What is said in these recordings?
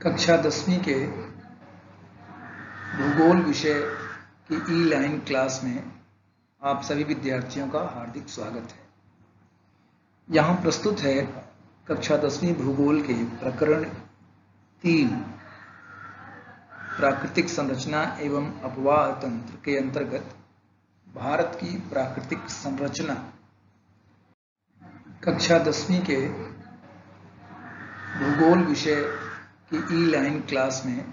कक्षा 10वीं के भूगोल विषय की ई-लाइन क्लास में आप सभी विद्यार्थियों का हार्दिक स्वागत है। यहाँ प्रस्तुत है कक्षा 10वीं भूगोल के प्रकरण 3 प्राकृतिक संरचना एवं अपवाह तंत्र के अंतर्गत भारत की प्राकृतिक संरचना। कक्षा 10वीं के भूगोल विषय की ई-लाइन क्लास में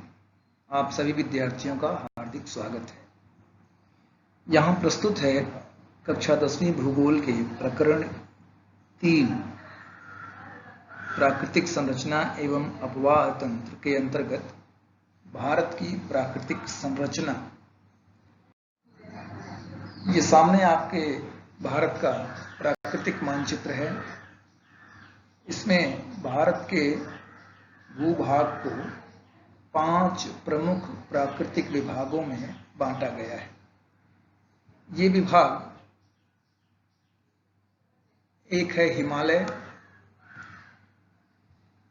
आप सभी विद्यार्थियों का हार्दिक स्वागत है। यहाँ प्रस्तुत है कक्षा 10वीं भूगोल के प्रकरण 3 प्राकृतिक संरचना एवं अपवाह तंत्र के अंतर्गत भारत की प्राकृतिक संरचना। ये सामने आपके भारत का प्राकृतिक मानचित्र है। इसमें भारत के भूभाग को 5 प्रमुख प्राकृतिक विभागों में बांटा गया है। ये विभाग एक है हिमालय,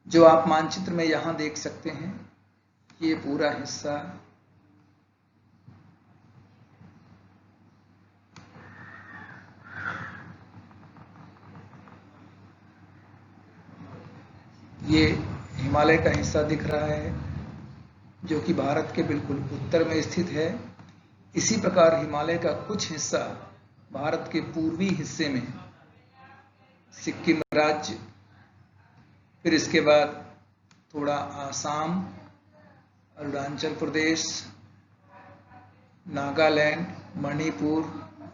जो आप मानचित्र में यहां देख सकते हैं। ये पूरा हिस्सा ये हिमालय का हिस्सा दिख रहा है, जो कि भारत के बिल्कुल उत्तर में स्थित है। इसी प्रकार हिमालय का कुछ हिस्सा भारत के पूर्वी हिस्से में सिक्किम राज्य, फिर इसके बाद थोड़ा आसाम, अरुणाचल प्रदेश, नागालैंड, मणिपुर,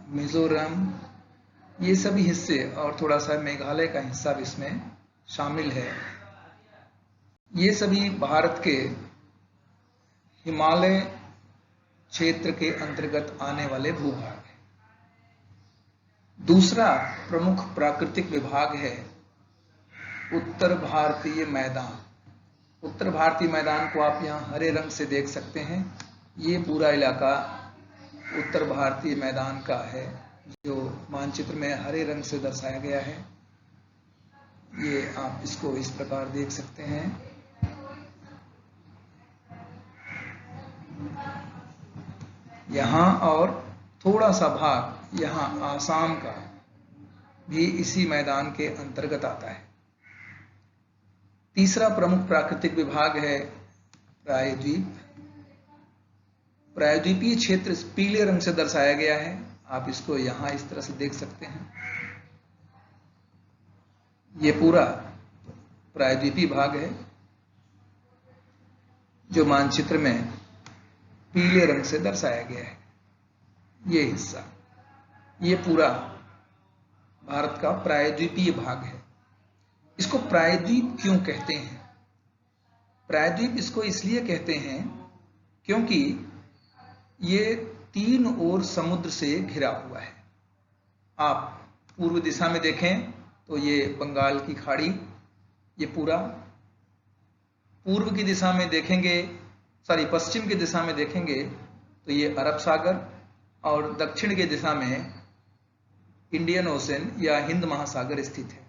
मिजोरम, ये सभी हिस्से और थोड़ा सा मेघालय का हिस्सा भी इसमें शामिल है। ये सभी भारत के हिमालय क्षेत्र के अंतर्गत आने वाले भूभाग हैं। दूसरा प्रमुख प्राकृतिक विभाग है उत्तर भारतीय मैदान। उत्तर भारतीय मैदान को आप यहाँ हरे रंग से देख सकते हैं। ये पूरा इलाका उत्तर भारतीय मैदान का है, जो मानचित्र में हरे रंग से दर्शाया गया है। ये आप इसको इस प्रकार देख सकते हैं। यहाँ और थोड़ा सा भाग यहाँ आसाम का भी इसी मैदान के अंतर्गत आता है। तीसरा प्रमुख प्राकृतिक विभाग है प्रायद्वीप। प्रायद्वीपीय क्षेत्र पीले रंग से दर्शाया गया है। आप इसको यहाँ इस तरह से देख सकते हैं। ये पूरा प्रायद्वीपीय भाग है, जो मानचित्र में पीले रंग से दर्शाया गया है। ये हिस्सा, ये पूरा भारत का प्रायद्वीपीय भाग है। इसको प्रायद्वीप क्यों कहते हैं? प्रायद्वीप इसको इसलिए कहते हैं क्योंकि ये 3 ओर समुद्र से घिरा हुआ है। आप पूर्व दिशा में देखें तो ये बंगाल की खाड़ी, ये पूरा पूर्व की दिशा में देखेंगे, पश्चिम की दिशा में देखेंगे तो ये अरब सागर, और दक्षिण की दिशा में इंडियन ओशन या हिंद महासागर स्थित है।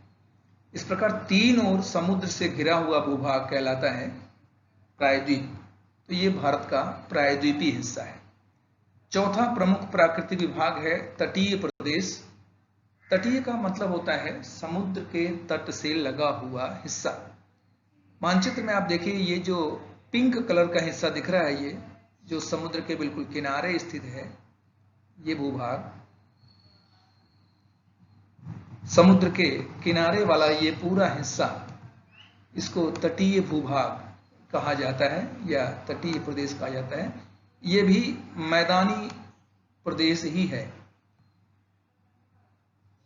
इस प्रकार 3 ओर समुद्र से घिरा हुआ भूभाग कहलाता है प्रायद्वीप। तो ये भारत का प्रायद्वीपीय हिस्सा है। चौथा प्रमुख प्राकृतिक विभाग है तटीय प्रदेश। तटीय का मतलब होता है समुद्र के तट से लगा हुआ हिस्सा। मानचित्र में आप देखिए, ये जो पिंक कलर का हिस्सा दिख रहा है, ये जो समुद्र के बिल्कुल किनारे स्थित है, ये भूभाग समुद्र के किनारे वाला ये पूरा हिस्सा, इसको तटीय भूभाग कहा जाता है या तटीय प्रदेश कहा जाता है। ये भी मैदानी प्रदेश ही है।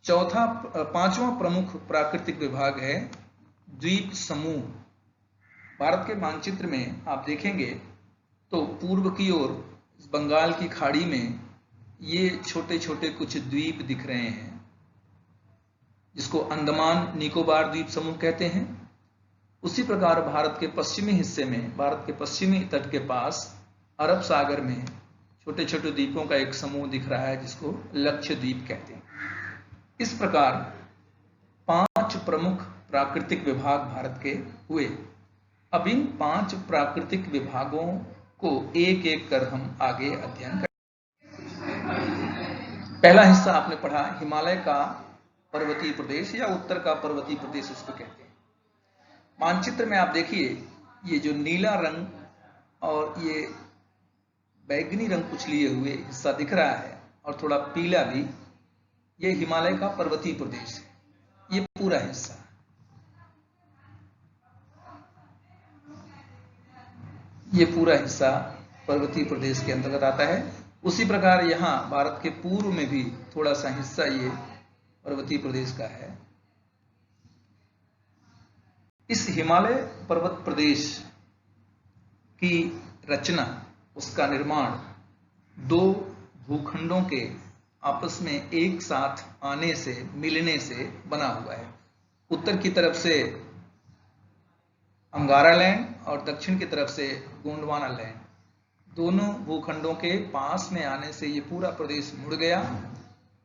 पांचवा प्रमुख प्राकृतिक विभाग है द्वीप समूह। भारत के मानचित्र में आप देखेंगे तो पूर्व की ओर बंगाल की खाड़ी में ये छोटे छोटे कुछ द्वीप दिख रहे हैं, जिसको अंडमान निकोबार द्वीप समूह कहते हैं। उसी प्रकार भारत के पश्चिमी हिस्से में, भारत के पश्चिमी तट के पास अरब सागर में छोटे छोटे द्वीपों का एक समूह दिख रहा है, जिसको लक्षद्वीप कहते हैं। इस प्रकार 5 प्रमुख प्राकृतिक विभाग भारत के हुए। अब इन 5 प्राकृतिक विभागों को एक एक कर हम आगे अध्ययन करें। पहला हिस्सा आपने पढ़ा हिमालय का पर्वतीय प्रदेश या उत्तर का पर्वतीय प्रदेश इसको कहते हैं। मानचित्र में आप देखिए ये जो नीला रंग और ये बैगनी रंग कुछ लिए हुए हिस्सा दिख रहा है और थोड़ा पीला भी, ये हिमालय का पर्वतीय प्रदेश है, ये पूरा हिस्सा। ये पूरा हिस्सा पर्वतीय प्रदेश के अंतर्गत आता है। उसी प्रकार यहाँ भारत के पूर्व में भी थोड़ा सा हिस्सा ये पर्वतीय प्रदेश का है। इस हिमालय पर्वत प्रदेश की रचना, उसका निर्माण 2 भूखंडों के आपस में एक साथ आने से, मिलने से बना हुआ है। उत्तर की तरफ से अंगारा लैंड और दक्षिण की तरफ से गोंडवाना लैंड, दोनों भूखंडों के पास में आने से ये पूरा प्रदेश मुड़ गया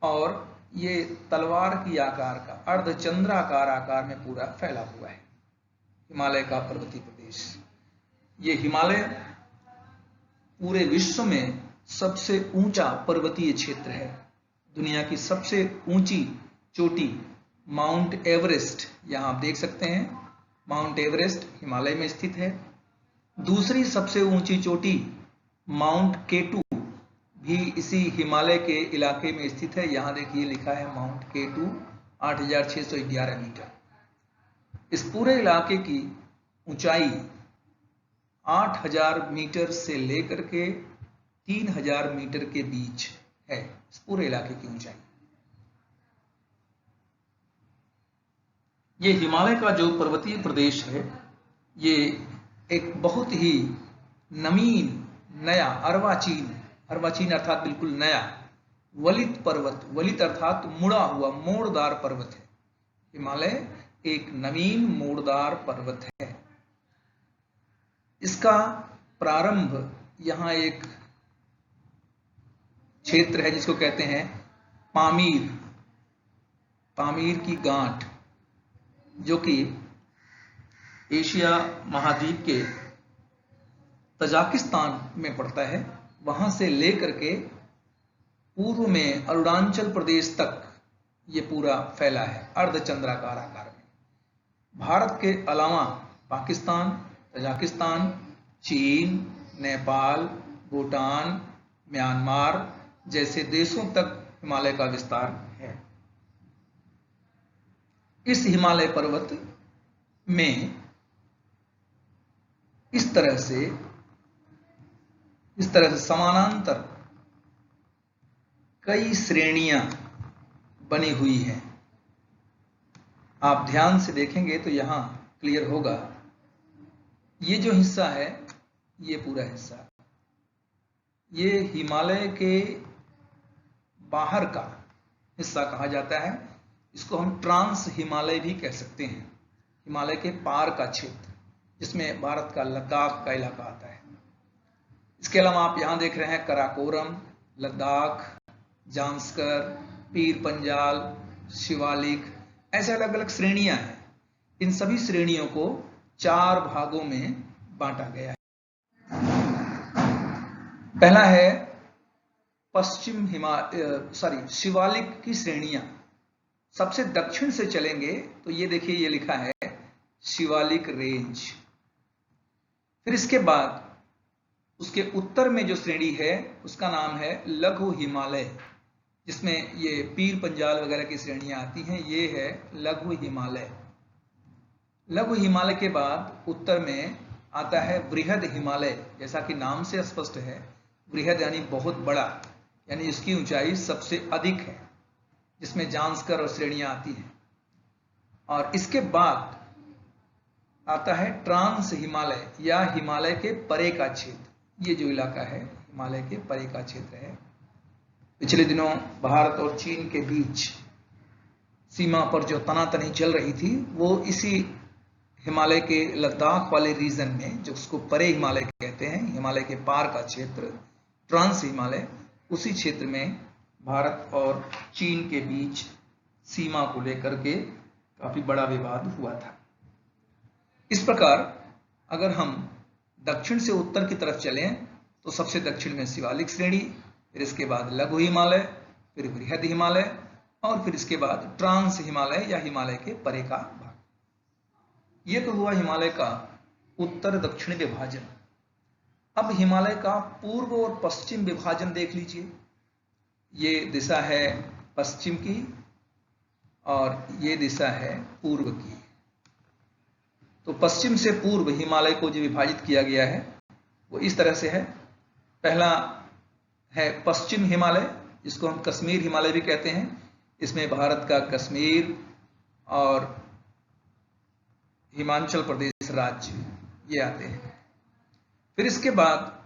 और ये तलवार की आकार का, अर्धचंद्राकार आकार में पूरा फैला हुआ है हिमालय का पर्वतीय प्रदेश। ये हिमालय पूरे विश्व में सबसे ऊंचा पर्वतीय क्षेत्र है। दुनिया की सबसे ऊंची चोटी माउंट एवरेस्ट, यहां आप देख सकते हैं, माउंट एवरेस्ट हिमालय में स्थित है। दूसरी सबसे ऊंची चोटी माउंट केटू भी इसी हिमालय के इलाके में स्थित है। यहां देखिए लिखा है माउंट केटू, 8611 मीटर। इस पूरे इलाके की ऊंचाई 8000 मीटर से लेकर के 3000 मीटर के बीच है, इस पूरे इलाके की ऊंचाई। ये हिमालय का जो पर्वतीय प्रदेश है, ये एक बहुत ही नवीन, नया, अर्वाचीन अर्थात बिल्कुल नया वलित पर्वत, वलित अर्थात मुड़ा हुआ, मोड़दार पर्वत है। हिमालय एक नवीन मोड़दार पर्वत है। इसका प्रारंभ यहाँ एक क्षेत्र है जिसको कहते हैं पामीर, पामीर की गांठ, जो कि एशिया महाद्वीप के तजाकिस्तान में पड़ता है। वहां से लेकर के पूर्व में अरुणाचल प्रदेश तक ये पूरा फैला है अर्धचंद्राकार आकार में। भारत के अलावा पाकिस्तान, तजाकिस्तान, चीन, नेपाल, भूटान, म्यांमार जैसे देशों तक हिमालय का विस्तार है। इस हिमालय पर्वत में इस तरह से समानांतर कई श्रेणियां बनी हुई हैं। आप ध्यान से देखेंगे तो यहां क्लियर होगा। ये जो हिस्सा है, ये पूरा हिस्सा, ये हिमालय के बाहर का हिस्सा कहा जाता है। इसको हम ट्रांस हिमालय भी कह सकते हैं। हिमालय के पार का क्षेत्र, जिसमें भारत का लद्दाख का इलाका आता है। इसके अलावा आप यहां देख रहे हैं कराकोरम, लद्दाख, जांस्कर, पीर पंजाल, शिवालिक, ऐसे अलग अलग श्रेणियां हैं। इन सभी श्रेणियों को 4 भागों में बांटा गया है। पहला है पश्चिम शिवालिक की श्रेणियां। सबसे दक्षिण से चलेंगे तो ये देखिए, ये लिखा है शिवालिक रेंज। फिर इसके बाद उसके उत्तर में जो श्रेणी है उसका नाम है लघु हिमालय, जिसमें ये पीर पंजाल वगैरह की श्रेणियां आती हैं। ये है लघु हिमालय। लघु हिमालय के बाद उत्तर में आता है बृहद हिमालय। जैसा कि नाम से स्पष्ट है, बृहद यानी बहुत बड़ा, यानी इसकी ऊंचाई सबसे अधिक है, जिसमें जांस्कर और श्रेणियां आती हैं। और इसके बाद आता है ट्रांस हिमालय या हिमालय के परे का क्षेत्र। ये जो इलाका है हिमालय के परे का क्षेत्र है। पिछले दिनों भारत और चीन के बीच सीमा पर जो तनातनी चल रही थी, वो इसी हिमालय के लद्दाख वाले रीजन में, जो उसको परे हिमालय कहते हैं, हिमालय के पार का क्षेत्र ट्रांस हिमालय, उसी क्षेत्र में भारत और चीन के बीच सीमा को लेकर के काफी बड़ा विवाद हुआ था। इस प्रकार अगर हम दक्षिण से उत्तर की तरफ चलें तो सबसे दक्षिण में शिवालिक श्रेणी, फिर इसके बाद लघु हिमालय, फिर बृहद हिमालय और फिर इसके बाद ट्रांस हिमालय या हिमालय के परे का भाग। ये तो हुआ हिमालय का उत्तर दक्षिण विभाजन। अब हिमालय का पूर्व और पश्चिम विभाजन देख लीजिए। ये दिशा है पश्चिम की और ये दिशा है पूर्व की। तो पश्चिम से पूर्व हिमालय को जो विभाजित किया गया है वो इस तरह से है। पहला है पश्चिम हिमालय, जिसको हम कश्मीर हिमालय भी कहते हैं। इसमें भारत का कश्मीर और हिमाचल प्रदेश राज्य ये आते हैं। फिर इसके बाद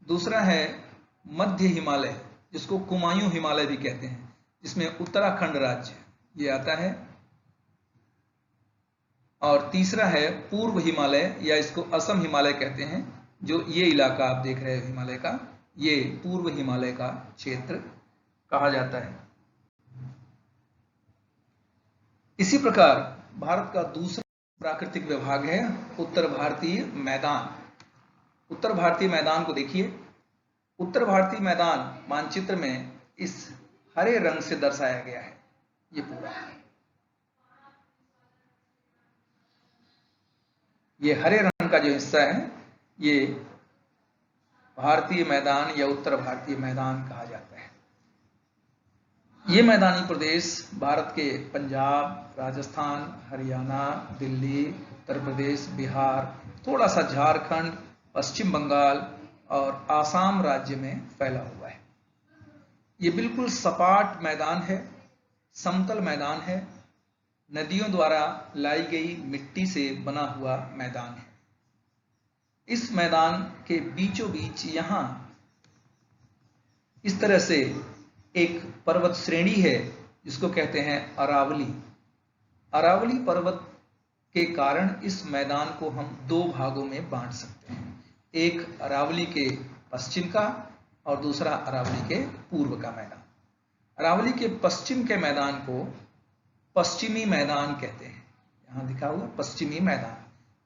दूसरा है मध्य हिमालय, जिसको कुमायूं हिमालय भी कहते हैं, जिसमें उत्तराखंड राज्य ये आता है। और तीसरा है पूर्व हिमालय या इसको असम हिमालय कहते हैं, जो ये इलाका आप देख रहे हो हिमालय का, ये पूर्व हिमालय का क्षेत्र कहा जाता है। इसी प्रकार भारत का दूसरा प्राकृतिक विभाग है उत्तर भारतीय मैदान। उत्तर भारतीय मैदान को देखिए। उत्तर भारतीय मैदान मानचित्र में इस हरे रंग से दर्शाया गया है। ये पूरा ये हरे रंग का जो हिस्सा है ये भारतीय मैदान या उत्तर भारतीय मैदान कहा जाता है। ये मैदानी प्रदेश भारत के पंजाब, राजस्थान, हरियाणा, दिल्ली, उत्तर प्रदेश, बिहार, थोड़ा सा झारखंड, पश्चिम बंगाल और आसाम राज्य में फैला हुआ है। ये बिल्कुल सपाट मैदान है, समतल मैदान है, नदियों द्वारा लाई गई मिट्टी से बना हुआ मैदान है। इस मैदान के बीचों बीच यहां इस तरह से एक पर्वत श्रेणी है जिसको कहते हैं अरावली। अरावली पर्वत के कारण इस मैदान को हम दो भागों में बांट सकते हैं, एक अरावली के पश्चिम का और दूसरा अरावली के पूर्व का मैदान। अरावली के पश्चिम के मैदान को पश्चिमी मैदान कहते हैं। यहां लिखा हुआ पश्चिमी मैदान,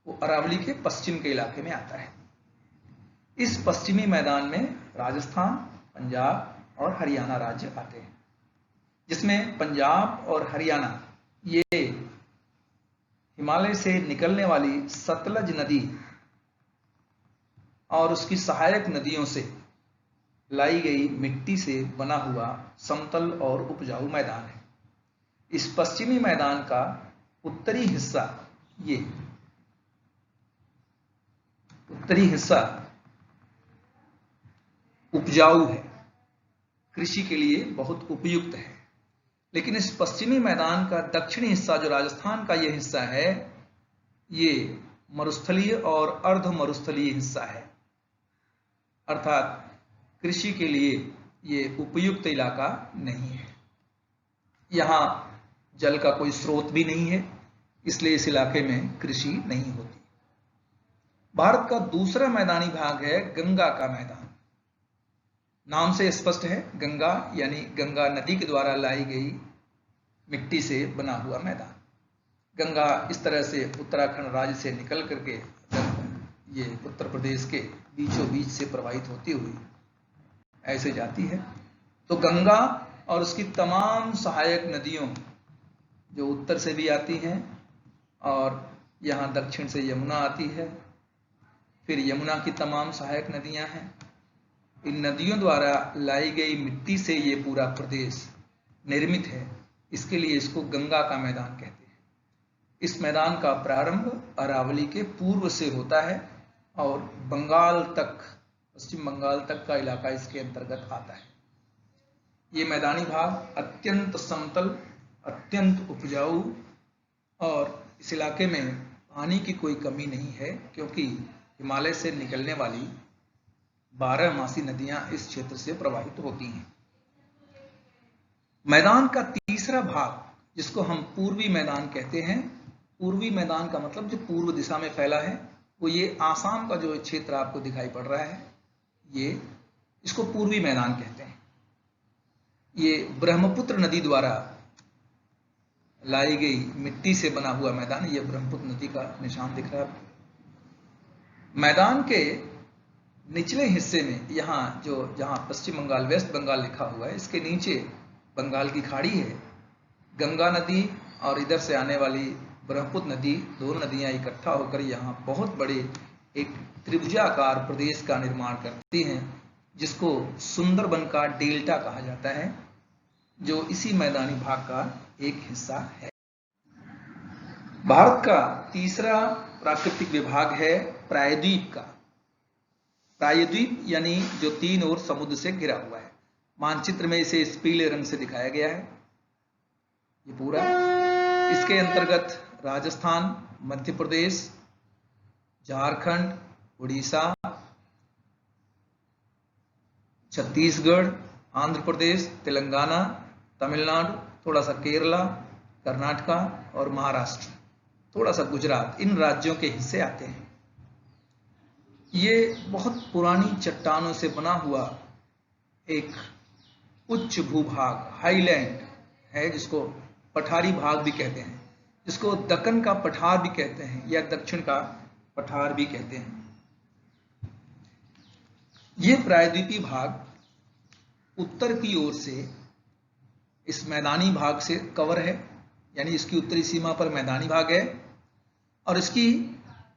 वो अरावली के पश्चिम के इलाके में आता है। इस पश्चिमी मैदान में राजस्थान, पंजाब और हरियाणा राज्य आते हैं, जिसमें पंजाब और हरियाणा ये हिमालय से निकलने वाली सतलज नदी और उसकी सहायक नदियों से लाई गई मिट्टी से बना हुआ समतल और उपजाऊ मैदान है। इस पश्चिमी मैदान का उत्तरी हिस्सा, ये उत्तरी हिस्सा उपजाऊ है, कृषि के लिए बहुत उपयुक्त है। लेकिन इस पश्चिमी मैदान का दक्षिणी हिस्सा जो राजस्थान का यह हिस्सा है, ये मरुस्थलीय और अर्ध मरुस्थलीय हिस्सा है, अर्थात कृषि के लिए ये उपयुक्त इलाका नहीं है। यहाँ जल का कोई स्रोत भी नहीं है, इसलिए इस इलाके में कृषि नहीं होती। भारत का दूसरा मैदानी भाग है गंगा का मैदान। नाम से स्पष्ट है, गंगा यानी गंगा नदी के द्वारा लाई गई मिट्टी से बना हुआ मैदान। गंगा इस तरह से उत्तराखंड राज्य से निकल करके ये उत्तर प्रदेश के बीचों बीच से प्रवाहित होती हुई ऐसे जाती है। तो गंगा और उसकी तमाम सहायक नदियों जो उत्तर से भी आती हैं और यहाँ दक्षिण से यमुना आती है, फिर यमुना की तमाम सहायक नदियां हैं। इन नदियों द्वारा लाई गई मिट्टी से ये पूरा प्रदेश निर्मित है, इसके लिए इसको गंगा का मैदान कहते हैं। इस मैदान का प्रारंभ अरावली के पूर्व से होता है और बंगाल तक, पश्चिम बंगाल तक का इलाका इसके अंतर्गत आता है। ये मैदानी भाग अत्यंत समतल, अत्यंत उपजाऊ और इस इलाके में पानी की कोई कमी नहीं है, क्योंकि हिमालय से निकलने वाली 12 मासी नदियां इस क्षेत्र से प्रवाहित होती हैं। मैदान का तीसरा भाग जिसको हम पूर्वी मैदान कहते हैं, पूर्वी मैदान का मतलब जो पूर्व दिशा में फैला है, वो ये आसाम का जो क्षेत्र आपको दिखाई पड़ रहा है, ये इसको पूर्वी मैदान कहते हैं। ये ब्रह्मपुत्र नदी द्वारा लाई गई मिट्टी से बना हुआ मैदान, ये ब्रह्मपुत्र नदी का निशान दिख रहा है। मैदान के निचले हिस्से में यहाँ जहाँ पश्चिम बंगाल वेस्ट बंगाल लिखा हुआ है, इसके नीचे बंगाल की खाड़ी है, गंगा नदी और इधर से आने वाली ब्रह्मपुत्र नदी, दोनों नदियां इकट्ठा होकर यहाँ बहुत बड़े एक त्रिभुजाकार प्रदेश का निर्माण करती हैं, जिसको सुंदरबन का डेल्टा कहा जाता है, जो इसी मैदानी भाग का एक हिस्सा है। भारत का तीसरा प्राकृतिक विभाग है प्रायद्वीप का। प्रायद्वीप यानी जो 3 ओर समुद्र से घिरा हुआ है। मानचित्र में इसे इस पीले रंग से दिखाया गया है। ये पूरा, इसके अंतर्गत राजस्थान, मध्य प्रदेश, झारखंड, उड़ीसा, छत्तीसगढ़, आंध्र प्रदेश, तेलंगाना, तमिलनाडु, थोड़ा सा केरला, कर्नाटका और महाराष्ट्र, थोड़ा सा गुजरात, इन राज्यों के हिस्से आते हैं। ये बहुत पुरानी चट्टानों से बना हुआ एक उच्च भूभाग, हाईलैंड है, जिसको पठारी भाग भी कहते हैं, जिसको दक्कन का पठार भी कहते हैं या दक्षिण का पठार भी कहते हैं। ये प्रायद्वीपीय भाग उत्तर की ओर से इस मैदानी भाग से कवर है, यानी इसकी उत्तरी सीमा पर मैदानी भाग है, और इसकी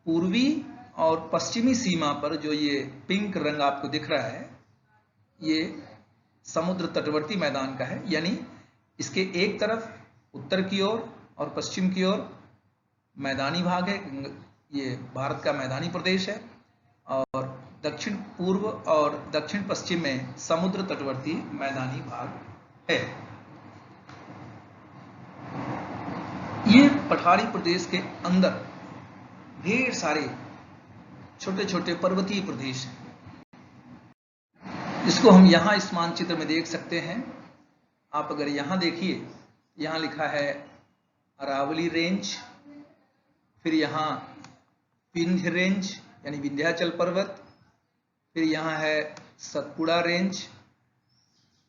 पूर्वी और पश्चिमी सीमा पर जो ये पिंक रंग आपको दिख रहा है, ये समुद्र तटवर्ती मैदान का है, यानी इसके एक तरफ उत्तर की ओर और पश्चिम की ओर मैदानी भाग है, ये भारत का मैदानी प्रदेश है, और दक्षिण पूर्व और दक्षिण पश्चिम में समुद्र तटवर्ती मैदानी भाग है। ये पठारी प्रदेश के अंदर ढेर सारे छोटे छोटे पर्वतीय प्रदेश हैं, जिसको हम यहां इस मानचित्र में देख सकते हैं। आप अगर यहां देखिए, यहां लिखा है अरावली रेंज, फिर यहां विंध्य रेंज यानी विंध्याचल पर्वत, फिर यहाँ है सतपुड़ा रेंज,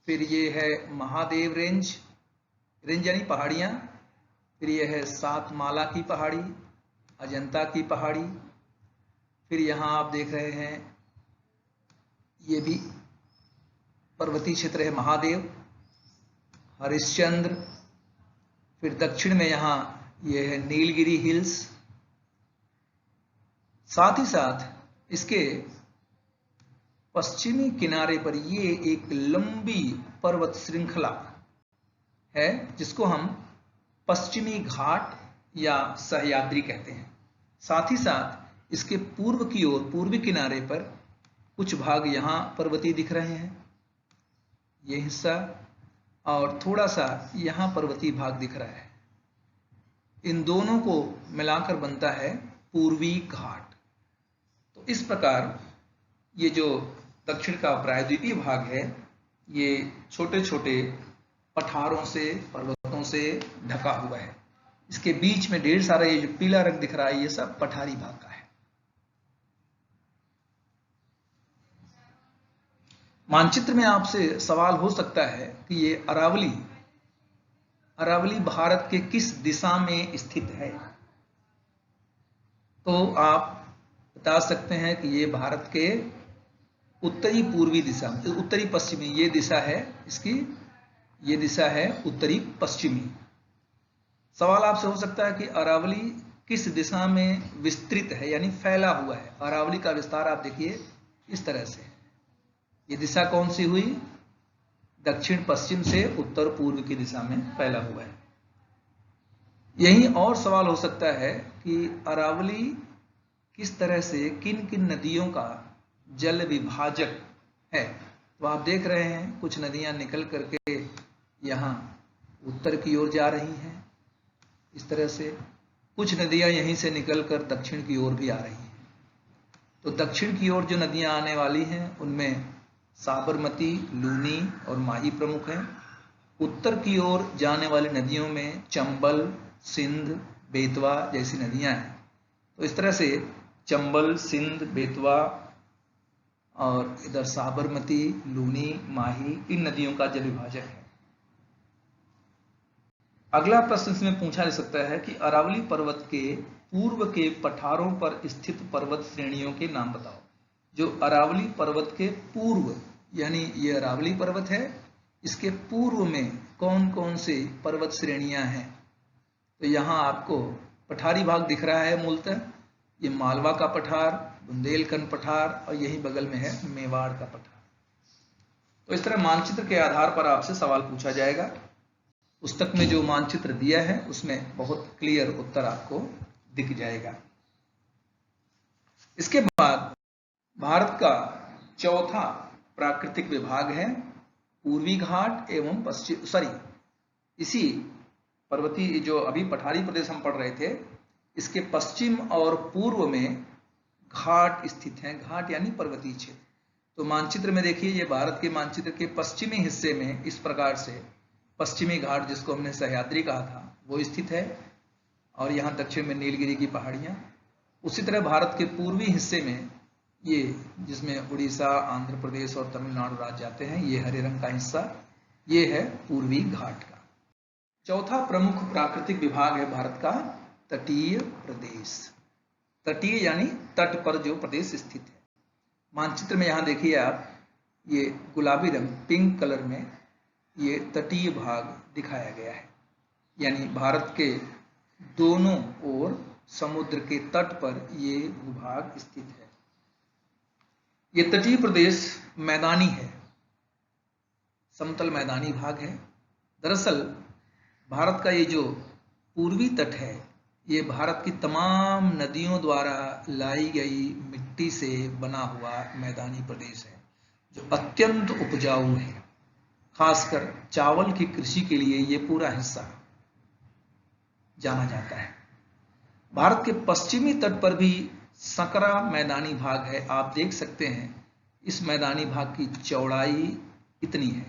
फिर ये है महादेव रेंज, रेंज यानी पहाड़ियाँ, फिर ये है सातमाला की पहाड़ी, अजंता की पहाड़ी, फिर यहाँ आप देख रहे हैं ये भी पर्वतीय क्षेत्र है, महादेव, हरिश्चंद्र, फिर दक्षिण में यहाँ ये है नीलगिरी हिल्स। साथ ही साथ इसके पश्चिमी किनारे पर ये एक लंबी पर्वत श्रृंखला है, जिसको हम पश्चिमी घाट या सह्याद्री कहते हैं। साथ ही साथ इसके पूर्व की ओर, पूर्वी किनारे पर कुछ भाग यहाँ पर्वतीय दिख रहे हैं, ये हिस्सा, और थोड़ा सा यहाँ पर्वतीय भाग दिख रहा है। इन दोनों को मिलाकर बनता है पूर्वी घाट। तो इस प्रकार ये जो दक्षिण का प्रायद्वीपीय भाग है, ये छोटे छोटे पठारों से, पर्वतों से ढका हुआ है। इसके बीच में ढेर सारा ये जो पीला रंग दिख रहा है, ये सब पठारी भाग का है। मानचित्र में आपसे सवाल हो सकता है कि ये अरावली भारत के किस दिशा में स्थित है। तो आप बता सकते हैं कि ये भारत के उत्तरी पूर्वी दिशा में, उत्तरी पश्चिमी ये दिशा है इसकी, ये दिशा है उत्तरी पश्चिमी। सवाल आपसे हो सकता है कि अरावली किस दिशा में विस्तृत है, यानी फैला हुआ है। अरावली का विस्तार आप देखिए इस तरह से, ये दिशा कौन सी हुई, दक्षिण पश्चिम से उत्तर पूर्व की दिशा में फैला हुआ है। यही और सवाल हो सकता है कि अरावली किस तरह से किन किन नदियों का जल विभाजक है। तो आप देख रहे हैं कुछ नदियां निकल करके यहाँ उत्तर की ओर जा रही हैं इस तरह से, कुछ नदियां यहीं से निकलकर दक्षिण की ओर भी आ रही हैं। तो दक्षिण की ओर जो नदियां आने वाली हैं उनमें साबरमती, लूनी और माही प्रमुख हैं। उत्तर की ओर जाने वाली नदियों में चंबल, सिंध, बेतवा जैसी नदियां हैं। तो इस तरह से चंबल, सिंध, बेतवा और इधर साबरमती, लूनी, माही, इन नदियों का जल विभाजक है। अगला प्रश्न इसमें पूछा जा सकता है कि अरावली पर्वत के पूर्व के पठारों पर स्थित पर्वत श्रेणियों के नाम बताओ। जो अरावली पर्वत के पूर्व, यानी ये अरावली पर्वत है, इसके पूर्व में कौन कौन से पर्वत श्रेणियां हैं। तो यहाँ आपको पठारी भाग दिख रहा है मूलतः, ये मालवा का पठार, बुंदेलखंड पठार और यही बगल में है मेवाड़ का पठार। तो इस तरह मानचित्र के आधार पर आपसे सवाल पूछा जाएगा। पुस्तक में जो मानचित्र दिया है उसमें बहुत क्लियर उत्तर आपको दिख जाएगा। इसके बाद भारत का चौथा प्राकृतिक विभाग है पूर्वी घाट एवं पश्चिम, इसी पर्वतीय जो अभी पठारी प्रदेश हम पढ़ रहे थे, इसके पश्चिम और पूर्व में घाट स्थित हैं। घाट यानी पर्वतीय क्षेत्र। तो मानचित्र में देखिए, ये भारत के मानचित्र के पश्चिमी हिस्से में इस प्रकार से पश्चिमी घाट, जिसको हमने सह्याद्री कहा था, वो स्थित है, और यहाँ दक्षिण में नीलगिरी की पहाड़ियाँ। उसी तरह भारत के पूर्वी हिस्से में ये, जिसमें उड़ीसा, आंध्र प्रदेश और तमिलनाडु राज्य आते हैं, ये हरे रंग का हिस्सा, ये है पूर्वी घाट का। चौथा प्रमुख प्राकृतिक विभाग है भारत का तटीय प्रदेश। तटीय यानी तट पर जो प्रदेश स्थित है। मानचित्र में यहाँ देखिए आप, ये गुलाबी रंग, पिंक कलर में ये तटीय भाग दिखाया गया है, यानी भारत के दोनों ओर समुद्र के तट पर ये भूभाग स्थित है। ये तटीय प्रदेश मैदानी है, समतल मैदानी भाग है। दरअसल भारत का ये जो पूर्वी तट है, ये भारत की तमाम नदियों द्वारा लाई गई मिट्टी से बना हुआ मैदानी प्रदेश है, जो अत्यंत उपजाऊ है। खासकर चावल की कृषि के लिए ये पूरा हिस्सा जाना जाता है। भारत के पश्चिमी तट पर भी संकरा मैदानी भाग है। आप देख सकते हैं इस मैदानी भाग की चौड़ाई इतनी है,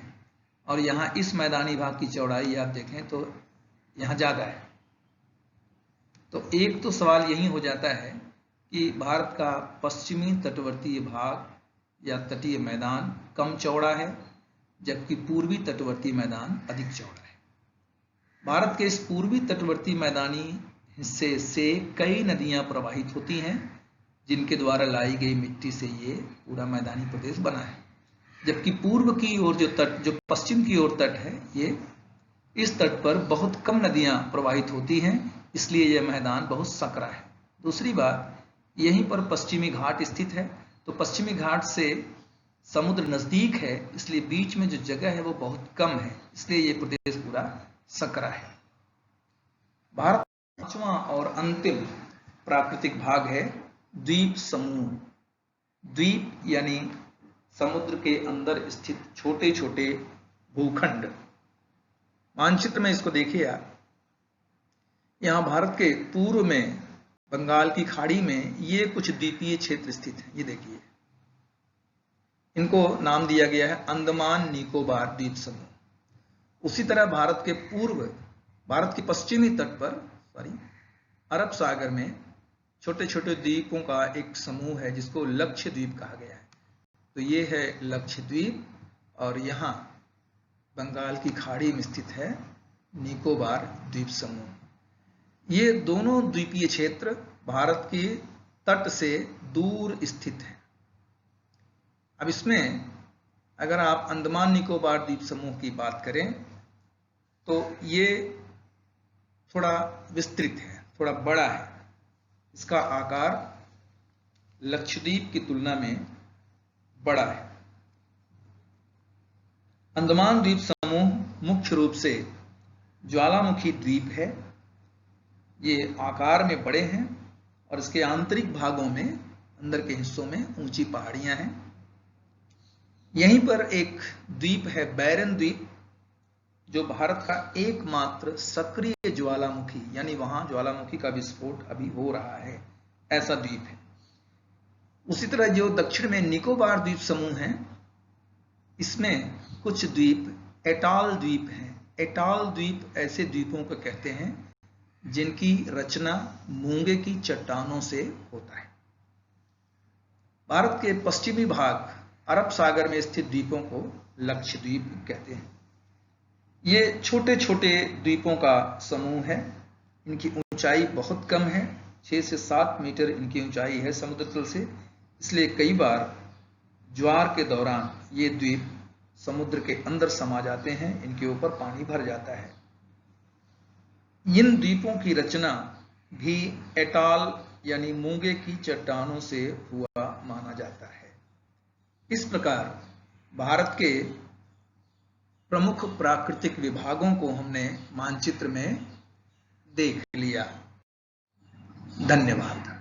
और यहाँ इस मैदानी भाग की चौड़ाई आप देखें तो यहाँ ज़्यादा है। तो एक तो सवाल यही हो जाता है कि भारत का पश्चिमी तटवर्तीय भाग या तटीय मैदान कम चौड़ा है, जबकि पूर्वी तटवर्ती मैदान अधिक चौड़ा है। भारत के इस पूर्वी तटवर्ती मैदानी हिस्से से कई नदियां प्रवाहित होती हैं, जिनके द्वारा लाई गई मिट्टी से ये पूरा मैदानी प्रदेश बना है। जबकि पूर्व की ओर जो पश्चिम की ओर तट है, ये इस तट पर बहुत कम नदियां प्रवाहित होती हैं, इसलिए यह मैदान बहुत संकरा है। दूसरी बात, यहीं पर पश्चिमी घाट स्थित है, तो पश्चिमी घाट से समुद्र नजदीक है, इसलिए बीच में जो जगह है वो बहुत कम है, इसलिए ये प्रदेश पूरा संकरा है। भारत का पांचवा और अंतिम प्राकृतिक भाग है द्वीप समूह। द्वीप यानी समुद्र के अंदर स्थित छोटे छोटे भूखंड। मानचित्र में इसको देखिए आप, यहाँ भारत के पूर्व में बंगाल की खाड़ी में ये कुछ द्वीपीय क्षेत्र स्थित हैं। ये देखिए, इनको नाम दिया गया है अंडमान निकोबार द्वीप समूह। उसी तरह भारत के पश्चिमी तट पर अरब सागर में छोटे छोटे द्वीपों का एक समूह है, जिसको लक्षद्वीप कहा गया है। तो ये है लक्षद्वीप, और यहाँ बंगाल की खाड़ी में स्थित है निकोबार द्वीप समूह। ये दोनों द्वीपीय क्षेत्र भारत के तट से दूर स्थित हैं। अब इसमें अगर आप अंडमान निकोबार द्वीप समूह की बात करें तो ये थोड़ा विस्तृत है, थोड़ा बड़ा है। इसका आकार लक्षद्वीप की तुलना में बड़ा है। अंडमान द्वीप समूह मुख्य रूप से ज्वालामुखी द्वीप है। ये आकार में बड़े हैं और इसके आंतरिक भागों में, अंदर के हिस्सों में ऊंची पहाड़ियां हैं। यहीं पर एक द्वीप है बैरन द्वीप, जो भारत का एकमात्र सक्रिय ज्वालामुखी, यानी वहां ज्वालामुखी का विस्फोट अभी हो रहा है, ऐसा द्वीप है। उसी तरह जो दक्षिण में निकोबार द्वीप समूह है, इसमें कुछ द्वीप एटॉल द्वीप हैं। एटॉल द्वीप ऐसे द्वीपों को कहते हैं जिनकी रचना मूंगे की चट्टानों से होता है। भारत के पश्चिमी भाग अरब सागर में स्थित द्वीपों को लक्षद्वीप कहते हैं। ये छोटे छोटे द्वीपों का समूह है। इनकी ऊंचाई बहुत कम है, 6 से 7 मीटर इनकी ऊंचाई है समुद्र तल से। इसलिए कई बार ज्वार के दौरान ये द्वीप समुद्र के अंदर समा जाते हैं, इनके ऊपर पानी भर जाता है। इन द्वीपों की रचना भी एटॉल यानी मूंगे की चट्टानों से हुआ माना जाता है। इस प्रकार भारत के प्रमुख प्राकृतिक विभागों को हमने मानचित्र में देख लिया। धन्यवाद।